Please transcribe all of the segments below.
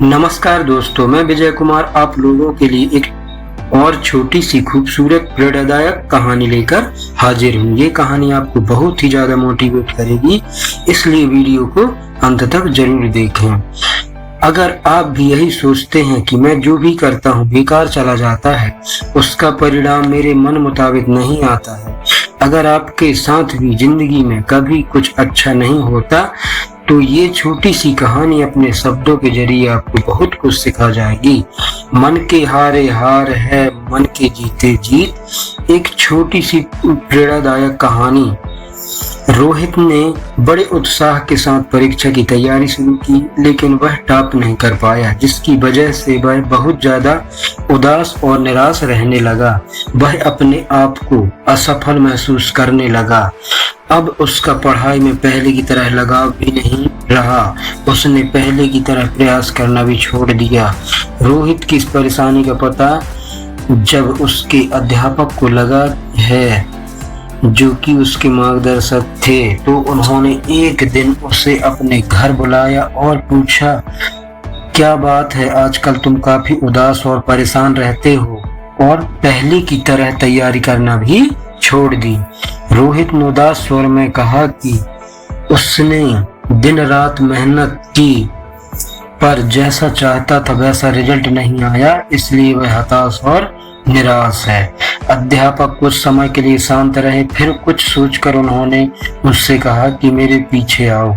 नमस्कार दोस्तों, मैं विजय कुमार आप लोगों के लिए एक और छोटी सी खूबसूरत प्रेरणादायक कहानी लेकर हाजिर हूँ। ये कहानी आपको बहुत ही ज्यादा मोटिवेट करेगी, इसलिए वीडियो को अंत तक जरूर देखें। अगर आप भी यही सोचते हैं कि मैं जो भी करता हूँ बेकार चला जाता है, उसका परिणाम मेरे मन मुताबिक नहीं आता है, अगर आपके साथ भी जिंदगी में कभी कुछ अच्छा नहीं होता, तो ये छोटी सी कहानी अपने शब्दों के जरिए आपको बहुत कुछ सिखा जाएगी। मन के हारे हार है, मन के जीते जीत। एक छोटी सी प्रेरणादायक कहानी। रोहित ने बड़े उत्साह के साथ परीक्षा की तैयारी शुरू की, लेकिन वह टॉप नहीं कर पाया, जिसकी वजह से वह बहुत ज्यादा उदास और निराश रहने लगा। वह अपने आप को असफल महसूस करने लगा। अब उसका पढ़ाई में पहले की तरह लगाव भी नहीं रहा। उसने पहले की तरह प्रयास करना भी छोड़ दिया। रोहित की इस परेशानी का पता जब उसके अध्यापक को लगा है, जो कि उसके मार्गदर्शक थे, तो उन्होंने एक दिन उसे अपने घर बुलाया और पूछा, क्या बात है, आजकल तुम काफी उदास और परेशान रहते हो और पहले की तरह तैयारी करना भी छोड़ दी। रोहित ने उदास स्वर में कहा कि उसने दिन रात मेहनत की, पर जैसा चाहता था वैसा रिजल्ट नहीं आया, इसलिए वह हताश और निराश है। अध्यापक कुछ समय के लिए शांत रहे, फिर कुछ सोचकर उन्होंने उससे कहा कि मेरे पीछे आओ।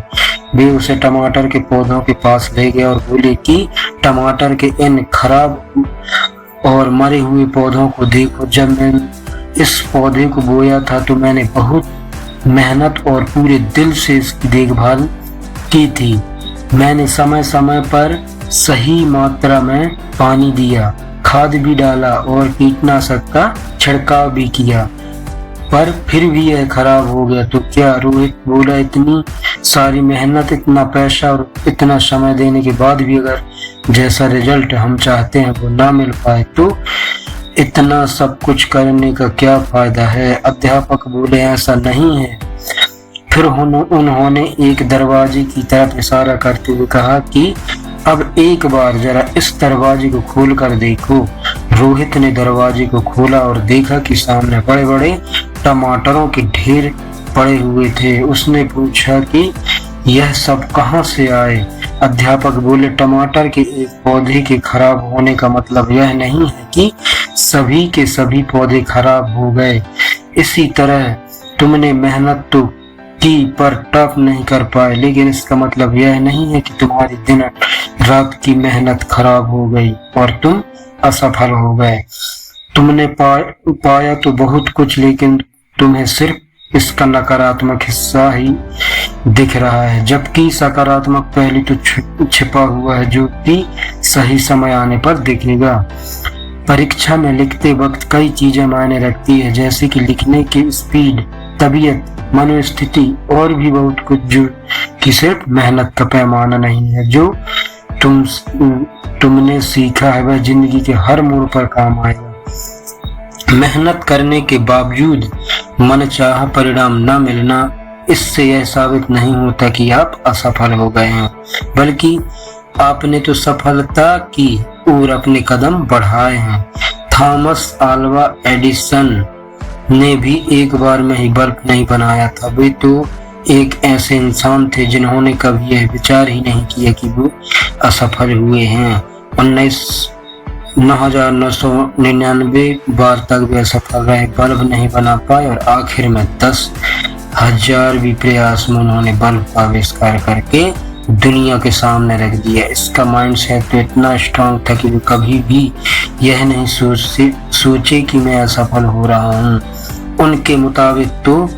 वे उसे टमाटर के पौधों के पास ले गए और बोले कि टमाटर के इन खराब और मरे हुए पौधों को देखो। जब मैंने इस पौधे को बोया था तो मैंने बहुत मेहनत और पूरे दिल से इसकी देखभाल की थी। मैंने समय समय पर सही मात्रा में पानी दिया, खाद भी डाला और कीटनाशक का छिड़काव भी किया, पर फिर भी यह खराब हो गया। तो क्या? रोहित बोला, इतनी सारी मेहनत, इतना पैसा और इतना समय देने के बाद भी अगर जैसा रिजल्ट हम चाहते हैं वो ना मिल पाए, तो इतना सब कुछ करने का क्या फायदा है? अध्यापक बोले, ऐसा नहीं है। फिर उन्होंने एक दरवाजे की तरफ इशारा करते हुए कहा कि अब एक बार जरा इस दरवाजे को खोल कर देखो। रोहित ने दरवाजे को खोला और देखा कि सामने बड़े बड़े टमाटरों के ढेर पड़े हुए थे। उसने पूछा कि यह सब कहां से आए? अध्यापक बोले, टमाटर के एक पौधे के खराब होने का मतलब यह नहीं है कि सभी के सभी पौधे खराब हो गए। इसी तरह तुमने मेहनत तो की पर टॉप नहीं कर पाए, लेकिन इसका मतलब यह नहीं है कि तुम्हारी दिन रात की मेहनत खराब हो गई और तुम असफल हो गए। तुमने पाया तो बहुत कुछ, लेकिन तुम्हें सिर्फ इसका नकारात्मक हिस्सा ही दिख रहा है, जबकि सकारात्मक पहलू तो छिपा हुआ है, जो कि सही समय आने पर दिखेगा। परीक्षा में लिखते वक्त कई चीजें मायने रखती है, जैसे कि लिखने की स्पीड, तबीयत, मनोस्थिति और भी बहुत कुछ, जो कि सिर्फ मेहनत का पैमाना नहीं है। जो तुमने सीखा है वह जिंदगी के हर मोड़ पर काम आएगा। मेहनत करने के बावजूद मनचाहा परिणाम न मिलना, इससे यह साबित नहीं होता कि आप असफल हो गए हैं, बल्कि आपने तो सफलता की ओर अपने कदम बढ़ाए हैं। थॉमस अल्वा एडिसन ने भी एक बार में ही बल्ब नहीं बनाया था। वे तो एक ऐसे इंसान थे जिन्होंने कभी यह विचार ही नहीं किया कि वो असफल हुए हैं। 9,999 बार तक वे असफल रहे, बल्ब नहीं बना पाए और आखिर में 10,000वीं प्रयास में उन्होंने बल्ब का आविष्कार करके दुनिया के सामने रख दिया। इसका माइंडसेट तो इतना स्ट्रांग था कि वो कभी भी यह नहीं सोचे कि मैं असफल हो रहा हूँ। उनके मुताबिक तो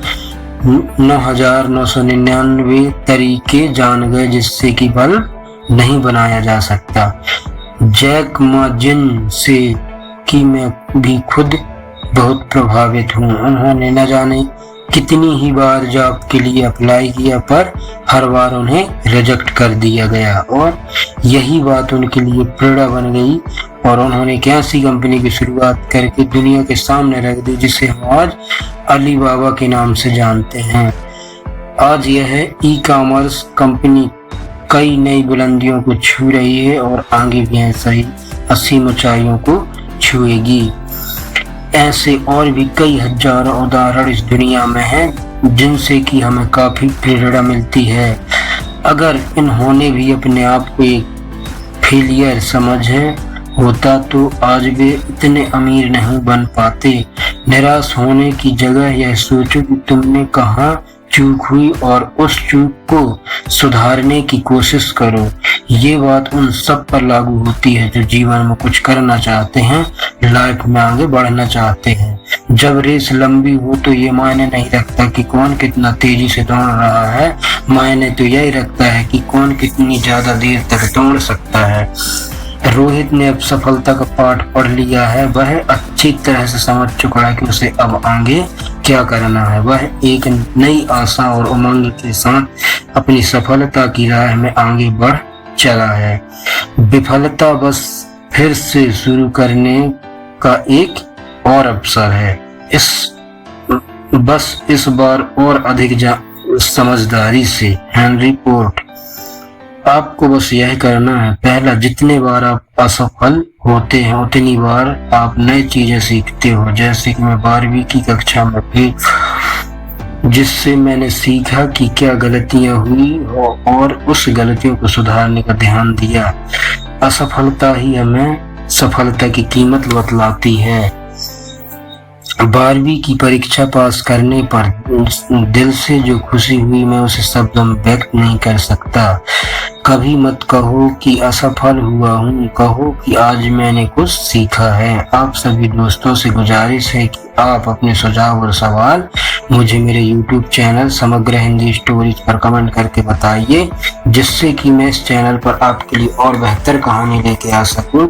9,999 तरीके जान गए जिससे कि बल्ब नहीं बनाया जा सकता। जैक मा जिन से कि मैं भी खुद बहुत प्रभावित हूँ। उन्होंने न जाने कितनी ही बार जॉब के लिए अप्लाई किया, पर हर बार उन्हें रिजेक्ट कर दिया गया, और यही बात उनके लिए प्रेरणा बन गई और उन्होंने एक ऐसी कंपनी की शुरुआत करके दुनिया के सामने रख दी जिसे हम आज अलीबाबा के नाम से जानते हैं। आज यह ई कॉमर्स कंपनी कई नई बुलंदियों को छू रही है और आगे भी ऐसा ही असीम ऊंचाइयों को छुएगी। ऐसे और भी कई हजारों उदाहरण इस दुनिया में हैं जिनसे कि हमें काफी प्रेरणा मिलती है। अगर इन्होंने भी अपने आप को एक फेलियर समझे होता तो आज वे इतने अमीर नहीं बन पाते। निराश होने की जगह यह सोचो कि तुमने कहाँ चूक हुई और उस चूक को सुधारने की कोशिश करो। ये बात उन सब पर लागू होती है जो जीवन में कुछ करना चाहते हैं, लाइफ में आगे बढ़ना चाहते हैं। जब रेस लंबी हो तो ये मायने नहीं रखता कि कौन कितना तेजी से दौड़ रहा है, मायने तो यही रखता है कि कौन कितनी ज्यादा देर तक दौड़ सकता है। रोहित ने अब सफलता का पाठ पढ़ लिया है। वह अच्छी तरह से समझ चुका है कि उसे अब आगे क्या करना है। वह एक नई आशा और उमंग के साथ अपनी सफलता की राह में आगे बढ़ चला है। विफलता बस फिर से शुरू करने का एक और अवसर है। इस बार और अधिक समझदारी से। Henry Ford. आपको बस यह करना है, पहला, जितने बार आप असफल होते हैं उतनी बार आप नई चीजें सीखते हो। जैसे कि मैं 12वीं की कक्षा में थी, जिससे मैंने सीखा कि क्या गलतियां हुई और उस गलतियों को सुधारने का ध्यान दिया। असफलता ही हमें सफलता की कीमत बतलाती है। 12वीं की परीक्षा पास करने पर दिल से जो खुशी हुई मैं उसे शब्दों में व्यक्त नहीं कर सकता। कभी मत कहो कि असफल हुआ हूँ, कहो कि आज मैंने कुछ सीखा है। आप सभी दोस्तों से गुजारिश है कि आप अपने सुझाव और सवाल मुझे मेरे YouTube चैनल समग्र हिंदी स्टोरीज पर कमेंट करके बताइए, जिससे कि मैं इस चैनल पर आपके लिए और बेहतर कहानी लेके आ सकूं।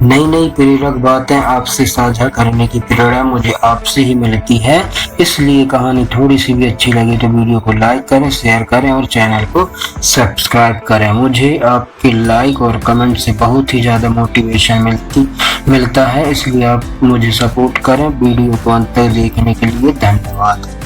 नई नई प्रेरक बातें आपसे साझा करने की प्रेरणा मुझे आपसे ही मिलती है। इसलिए कहानी थोड़ी सी भी अच्छी लगे तो वीडियो को लाइक करें, शेयर करें और चैनल को सब्सक्राइब करें। मुझे आपके लाइक और कमेंट से बहुत ही ज़्यादा मोटिवेशन मिलता है, इसलिए आप मुझे सपोर्ट करें। वीडियो को अंत तक देखने के लिए धन्यवाद।